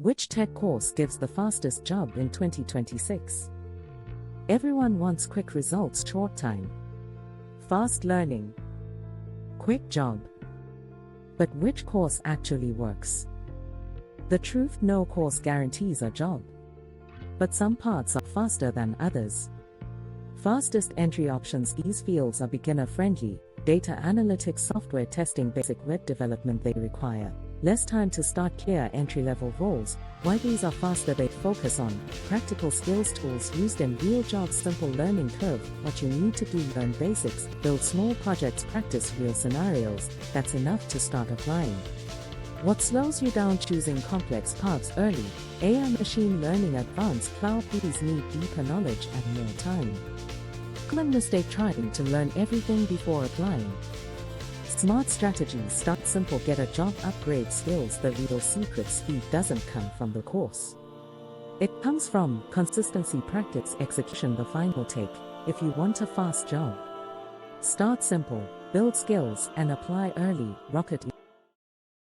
Which tech course gives the fastest job in 2026? Everyone wants quick results, short time. Fast learning. Quick job. But which course actually works? The truth: no course guarantees a job. But some paths are faster than others. Fastest entry options: these fields are beginner friendly, data analytics, software testing, basic web development. They require less time to start, clear entry-level roles. Why these are faster? They focus on practical skills, tools used in real jobs, simple learning curve. What you need to do: learn basics, build small projects, practice real scenarios. That's enough to start applying. What slows you down? choosing complex paths early. AI, machine learning, advanced cloud. These need deeper knowledge and more time. Common mistake: trying to learn everything before applying. Smart strategies: start simple, get a job, upgrade skills. The real secret: speed doesn't come from the course. It comes from consistency, practice, execution. The final take: if you want a fast job, start simple, build skills, and apply early. Rocket